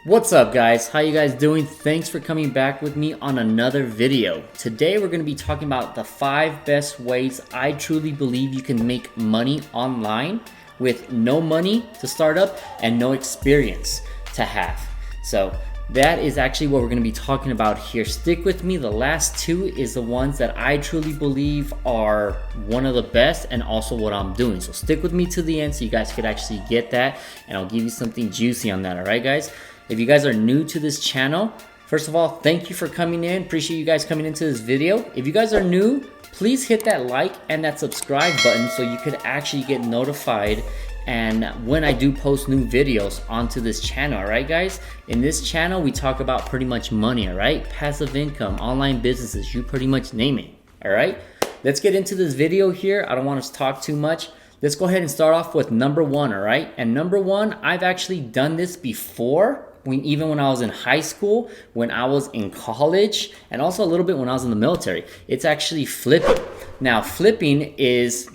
What's up guys? How you guys doing? Thanks for coming back with me on another video. Today we're going to be talking about the 5 best ways I truly believe you can make money online with no money to start up and no experience to have. So that is actually what we're going to be talking about here. Stick with me. The last 2 is the ones that I truly believe are one of the best and also what I'm doing. So stick with me to the end so you guys could actually get that, and I'll give you something juicy on that. All right guys? If you guys are new to this channel, first of all, thank you for coming in. Appreciate you guys coming into this video. If you guys are new, please hit that like and that subscribe button so you could actually get notified and when I do post new videos onto this channel. All right guys, in this channel we talk about pretty much money, all right, passive income, online businesses, you pretty much name it. All right, let's get into this video here. I don't want to talk too much. Let's go ahead and start off with number 1. All right, and number 1, I've actually done this before, even when I was in high school, when I was in college, and also a little bit when I was in the military. It's actually flipping. Now flipping is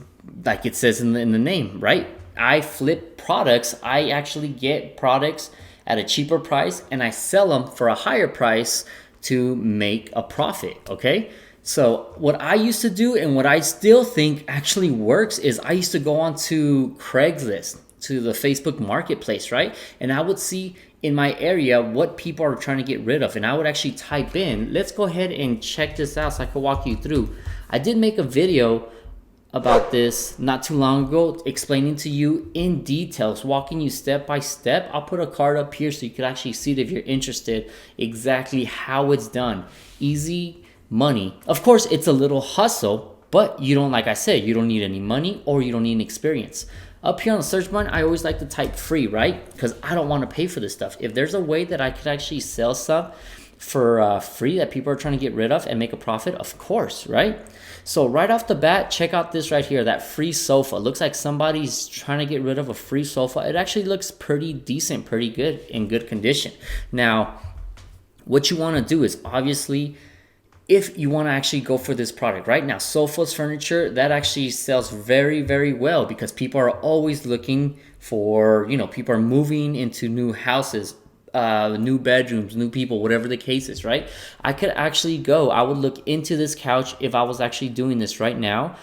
like it says in the name, right? I flip products. I actually get products at a cheaper price and I sell them for a higher price to make a profit. Okay, so what I used to do and what I still think actually works is I used to go on to Craigslist, to the Facebook marketplace, right? And I would see in my area what people are trying to get rid of, and I would actually type in, let's go ahead and check this out so I could walk you through. I did make a video about this not too long ago, explaining to you in details, walking you step by step. I'll put a card up here so you could actually see it if you're interested, exactly how it's done. Easy money. Of course, it's a little hustle, but you don't, like I said, you don't need any money or you don't need any experience. Up here on the search button, I always like to type free, right? Because I don't want to pay for this stuff. If there's a way that I could actually sell stuff for free that people are trying to get rid of and make a profit, of course, right? So right off the bat, check out this right here, that free sofa. Looks like somebody's trying to get rid of a free sofa. It actually looks pretty decent, pretty good, in good condition. Now, what you want to do is obviously, if you want to actually go for this product right now, sofas, furniture, that actually sells very, very well because people are always looking for, people are moving into new houses, new bedrooms, new people, whatever the case is, right? I could actually I would look into this couch if I was actually doing this right now.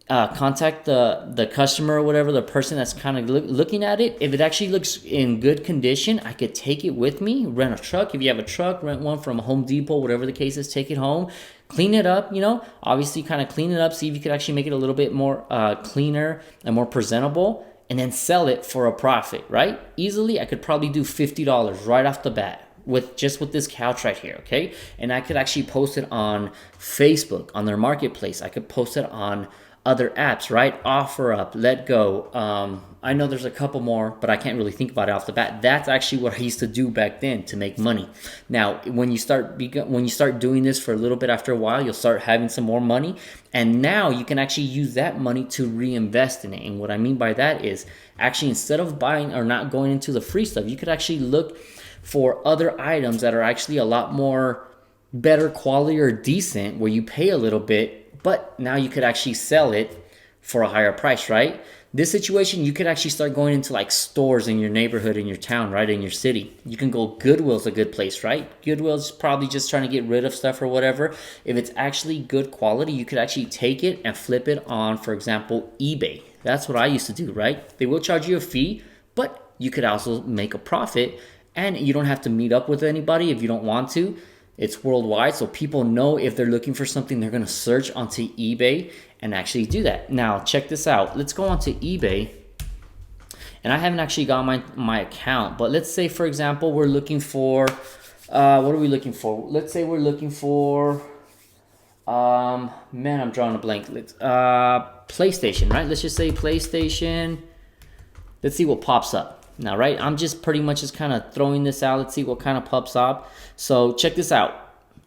Contact the customer or whatever, the person that's kind of looking at it. If it actually looks in good condition, I could take it with me, rent a truck. If you have a truck, rent one from Home Depot, whatever the case is, take it home, clean it up, obviously kind of clean it up, see if you could actually make it a little bit more cleaner and more presentable, and then sell it for a profit, right? Easily, I could probably do $50 right off the bat with this couch right here, okay? And I could actually post it on Facebook, on their marketplace. I could post it on other apps, right? OfferUp, Let Go. I know there's a couple more, but I can't really think about it off the bat. That's actually what I used to do back then to make money. Now, when you start doing this for a little bit, after a while, you'll start having some more money, and now you can actually use that money to reinvest in it. And what I mean by that is actually, instead of buying or not going into the free stuff, you could actually look for other items that are actually a lot more better quality or decent, where you pay a little bit, but now you could actually sell it for a higher price, right? This situation, you could actually start going into like stores in your neighborhood, in your town, right, in your city. You can go, Goodwill's a good place, right? Goodwill's probably just trying to get rid of stuff or whatever. If it's actually good quality, you could actually take it and flip it on, for example, eBay. That's what I used to do, right? They will charge you a fee, but you could also make a profit, and you don't have to meet up with anybody if you don't want to. It's worldwide, so people know if they're looking for something, they're going to search onto eBay and actually do that. Now, check this out. Let's go onto eBay. And I haven't actually got my account, but let's say, for example, we're looking for, what are we looking for? Let's say we're looking for, man, I'm drawing a blank. PlayStation, right? Let's just say PlayStation. Let's see what pops up. Now, right, I'm just pretty much just kind of throwing this out. Let's see what kind of pops up. So check this out.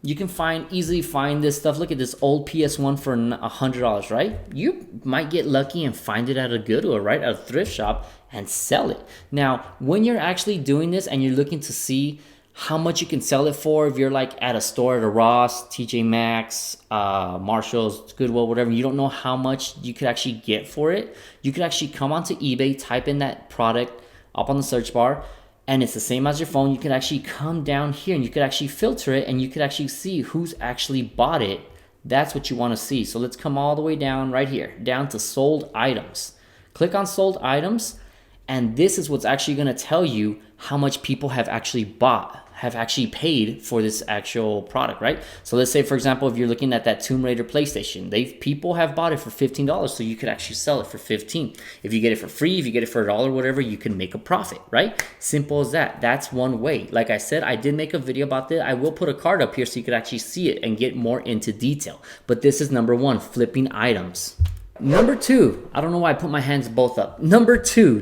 You can easily find this stuff. Look at this old PS1 for $100, right? You might get lucky and find it at a Goodwill, right, at a thrift shop, and sell it. Now, when you're actually doing this and you're looking to see how much you can sell it for, if you're like at a store at a Ross, TJ Maxx, Marshalls, Goodwill, whatever, you don't know how much you could actually get for it, you could actually come onto eBay, type in that product up on the search bar, And it's the same as your phone. You can actually come down here and you could actually filter it, and you could actually see who's actually bought it. That's what you want to see. So let's come all the way down right here, down to sold items. Click on sold items, and this is what's actually going to tell you how much people have actually bought, have actually paid for this actual product, right? So let's say, for example, if you're looking at that Tomb Raider PlayStation, people have bought it for $15, so you could actually sell it for $15. If you get it for free, if you get it for $1, whatever, you can make a profit, right? Simple as that. That's one way. Like I said, I did make a video about that. I will put a card up here so you could actually see it and get more into detail. But this is number one, flipping items. Number two, I don't know why I put my hands both up. Number two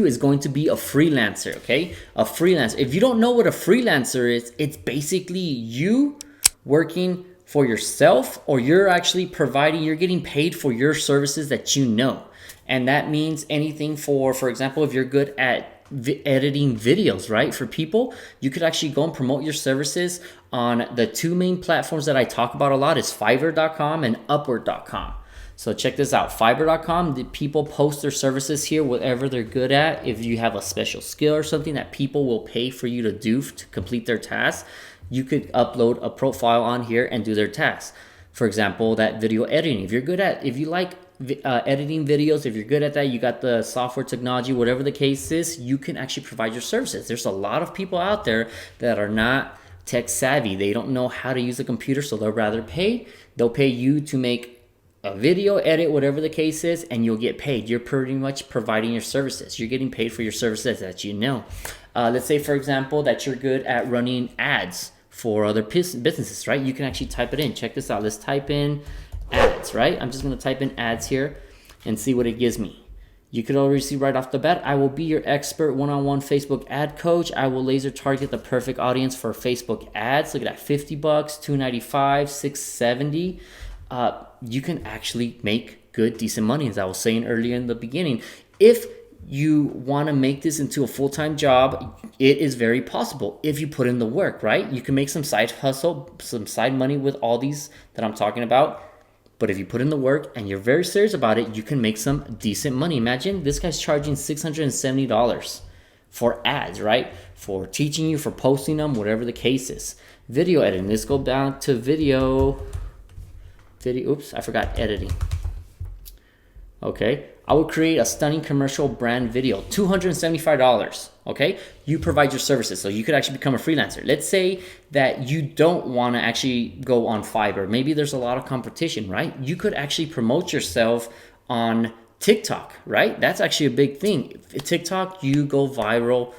is going to be a freelancer, okay? A freelancer. If you don't know what a freelancer is, it's basically you working for yourself, or you're actually providing, you're getting paid for your services that you know. And that means anything for example, if you're good at editing videos, right? For people, you could actually go and promote your services on the two main platforms that I talk about a lot is Fiverr.com and Upwork.com. So check this out, Fiverr.com, the people post their services here, whatever they're good at. If you have a special skill or something that people will pay for you to do to complete their tasks, you could upload a profile on here and do their tasks. For example, that video editing. If you like editing videos, if you're good at that, you got the software technology, whatever the case is, you can actually provide your services. There's a lot of people out there that are not tech savvy. They don't know how to use a computer, so they'll pay you to make a video edit, whatever the case is, and you'll get paid. You're pretty much providing your services. You're getting paid for your services that you know. Let's say, for example, that you're good at running ads for other businesses, right? You can actually type it in. Check this out. Let's type in ads, right? I'm just going to type in ads here and see what it gives me. You could already see right off the bat, I will be your expert one-on-one Facebook ad coach. I will laser target the perfect audience for Facebook ads. Look at that, $50, $295, $670. You can actually make good, decent money, as I was saying earlier in the beginning. If you want to make this into a full-time job, it is very possible if you put in the work, right? You can make some side hustle, some side money with all these that I'm talking about. But if you put in the work and you're very serious about it, you can make some decent money. Imagine this guy's charging $670 for ads, right? For teaching you, for posting them, whatever the case is. Video editing. Let's go down to video. Oops, I forgot editing. Okay, I will create a stunning commercial brand video, $275. Okay, you provide your services, so you could actually become a freelancer. Let's say that you don't want to actually go on Fiverr. Maybe there's a lot of competition, right? You could actually promote yourself on TikTok, right? That's actually a big thing. TikTok, you go viral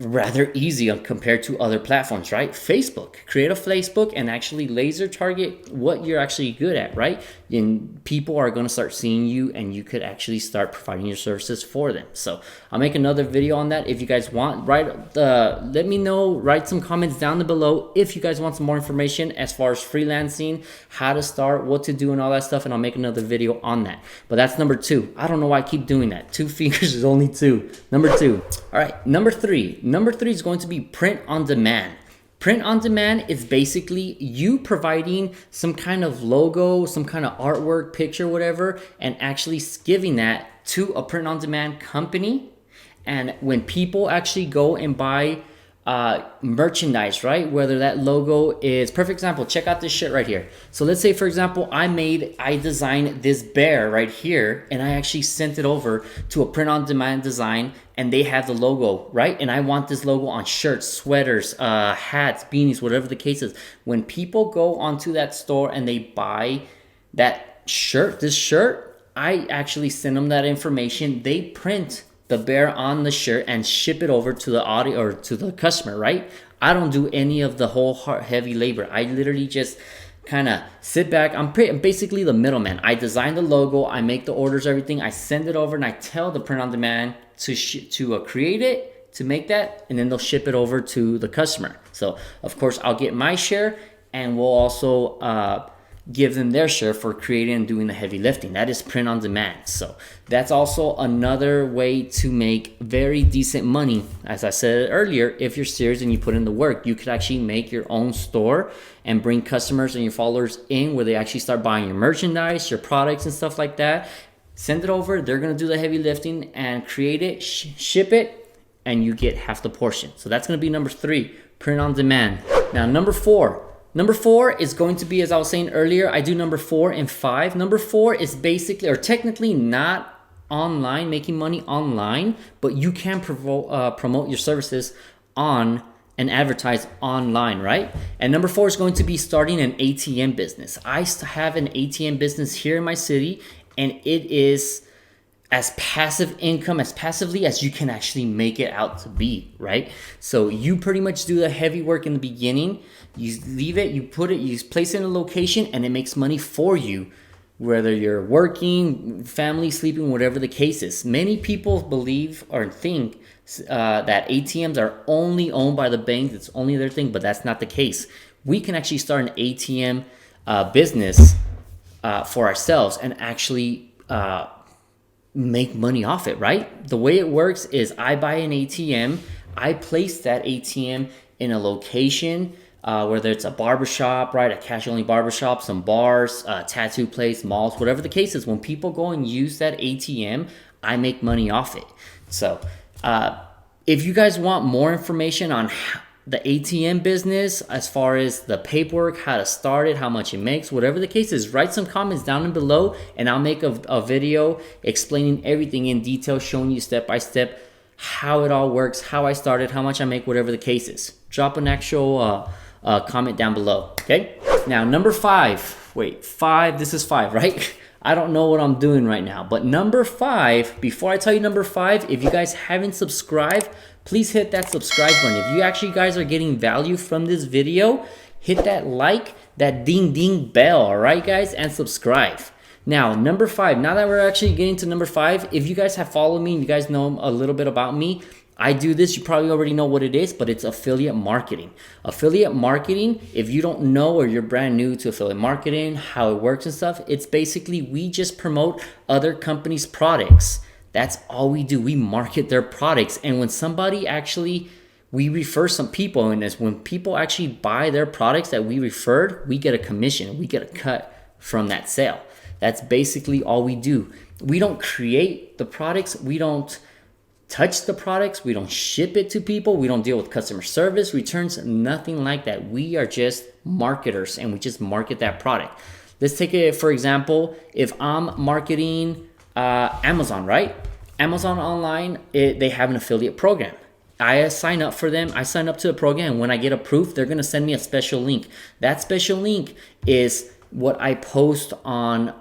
rather easy compared to other platforms, right? Facebook, create a Facebook and actually laser target what you're actually good at, right? And people are going to start seeing you, and you could actually start providing your services for them. So I'll make another video on that. If you guys want, let me know, write some comments down below if you guys want some more information as far as freelancing, how to start, what to do, and all that stuff, and I'll make another video on that. But that's number two. I don't know why I keep doing that. 2 fingers is only 2. Number 2. All right, number 3. Number 3 is going to be print on demand. Print on demand is basically you providing some kind of logo, some kind of artwork, picture, whatever, and actually giving that to a print on demand company. And when people actually go and buy merchandise, right? Whether that logo is, perfect example, check out this shit right here. So let's say, for example, I designed this bear right here, and I actually sent it over to a print on demand design, and they have the logo, right? And I want this logo on shirts, sweaters, hats, beanies, whatever the case is. When people go onto that store and they buy that shirt, this shirt, I actually send them that information. They print the bear on the shirt and ship it over to the audio or to the customer, right? I don't do any of the whole heavy labor. I literally just kind of sit back. I'm basically the middleman. I design the logo, I make the orders, everything. I send it over, and I tell the print on demand to create it, to make that, and then they'll ship it over to the customer. So of course I'll get my share, and we'll also give them their share for creating and doing the heavy lifting. That is print on demand. So that's also another way to make very decent money. As I said earlier, if you're serious and you put in the work, you could actually make your own store and bring customers and your followers in where they actually start buying your merchandise, your products and stuff like that. Send it over, they're gonna do the heavy lifting and create it, ship it, and you get half the portion. So that's going to be number 3, print on demand. Now, number 4. Number 4 is going to be, as I was saying earlier, I do number 4 and 5. Number 4 is basically, or technically not online, making money online, but you can promote your services on and advertise online, right? And number 4 is going to be starting an ATM business. I have an ATM business here in my city, and it is as passive income, as passively as you can actually make it out to be, right? So you pretty much do the heavy work in the beginning. You leave it, you put it, you place it in a location, and it makes money for you, whether you're working, family, sleeping, whatever the case is. Many people believe or think that ATMs are only owned by the bank. It's only their thing, but that's not the case. We can actually start an ATM business for ourselves and actually make money off it, right? The way it works is I buy an ATM, I place that ATM in a location, whether it's a barbershop, right? A cash only barbershop, some bars, tattoo place, malls, whatever the case is. When people go and use that ATM, I make money off it. So if you guys want more information on the ATM business, as far as the paperwork, how to start it, how much it makes, whatever the case is, write some comments down below, and I'll make a video explaining everything in detail, showing you step by step how it all works, how I started, how much I make, whatever the case is. Drop an actual comment down below, okay? Now, number 5. Wait, 5, this is 5, right? I don't know what I'm doing right now, but number 5, before I tell you number 5, if you guys haven't subscribed, please hit that subscribe button. If you actually guys are getting value from this video, hit that like, that ding ding bell, all right guys, and subscribe. Now, number 5, now that we're actually getting to number 5, if you guys have followed me and you guys know a little bit about me, I do this, you probably already know what it is, but it's affiliate marketing. Affiliate marketing, if you don't know or you're brand new to affiliate marketing, how it works and stuff, it's basically we just promote other companies' products. That's all we do. We market their products. And when somebody actually, we refer some people, and when people actually buy their products that we referred, we get a commission. We get a cut from that sale. That's basically all we do. We don't create the products. We don't touch the products. We don't ship it to people. We don't deal with customer service, returns, nothing like that. We are just marketers, and we just market that product. Let's take it, for example, if I'm marketing Amazon, right? Amazon online, they have an affiliate program. I sign up for them. I sign up to the program, and when I get approved, they're going to send me a special link. That special link is what I post on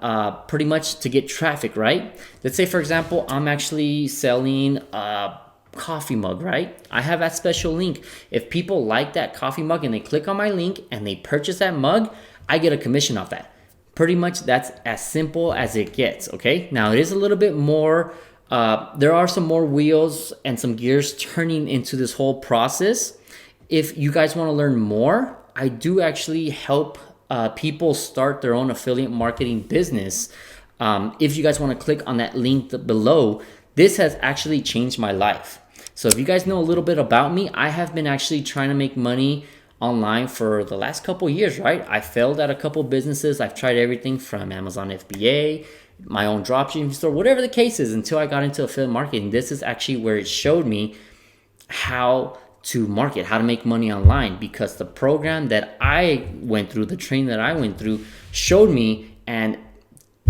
pretty much to get traffic, right? Let's say, for example, I'm actually selling a coffee mug, right? I have that special link. If people like that coffee mug and they click on my link and they purchase that mug, I get a commission off that. Pretty much that's as simple as it gets, okay? Now, it is a little bit more, there are some more wheels and some gears turning into this whole process. If you guys want to learn more, I do actually help people start their own affiliate marketing business. If you guys want to click on that link below, this has actually changed my life. So if you guys know a little bit about me, I have been actually trying to make money online for the last couple years, right? I failed at a couple businesses. I've tried everything from Amazon FBA, my own dropshipping store, whatever the case is, until I got into affiliate marketing. This is actually where it showed me how to market, how to make money online, because the program that I went through, the training that I went through, showed me and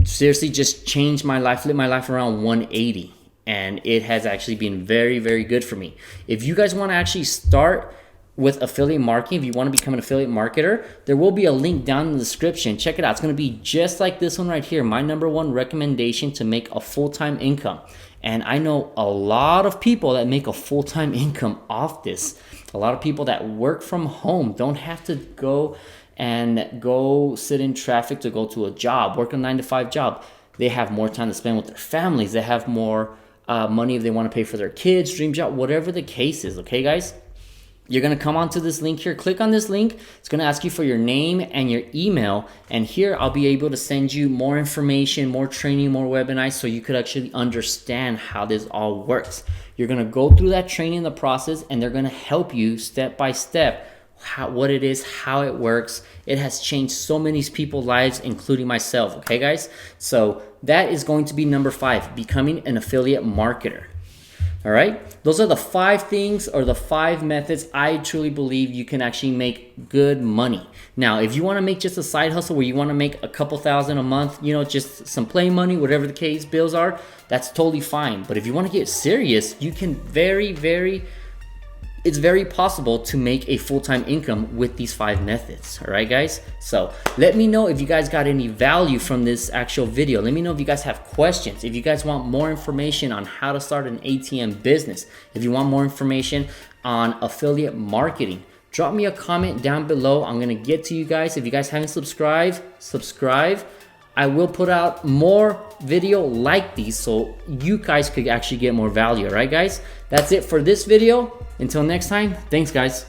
seriously just changed my life, flipped my life around 180. And it has actually been very, very good for me. If you guys want to actually start with affiliate marketing, if you want to become an affiliate marketer, there will be a link down in the description. Check it out. It's going to be just like this one right here. My #1 recommendation to make a full-time income. And I know a lot of people that make a full-time income off this. A lot of people that work from home don't have to go sit in traffic to go to a job, work a 9-to-5 job. They have more time to spend with their families. They have more money if they want to pay for their kids, dream job, whatever the case is. Okay, guys? You're going to come onto this link here. Click on this link. It's going to ask you for your name and your email. And here I'll be able to send you more information, more training, more webinars, so you could actually understand how this all works. You're going to go through that training, the process, and they're going to help you step by step what it is, how it works. It has changed so many people's lives, including myself. Okay, guys? So that is going to be #5, becoming an affiliate marketer. All right, those are the 5 things or the 5 methods I truly believe you can actually make good money. Now, if you want to make just a side hustle where you want to make a couple thousand a month, you know, just some play money, whatever the case bills are, that's totally fine. But if you want to get serious, you can it's very possible to make a full-time income with these 5 methods. All right, guys? So let me know if you guys got any value from this actual video. Let me know if you guys have questions, if you guys want more information on how to start an ATM business, if you want more information on affiliate marketing. Drop me a comment down below. I'm gonna get to you guys. If you guys haven't subscribed, subscribe. I will put out more video like these so you guys could actually get more value. All right, guys? That's it for this video. Until next time, thanks, guys.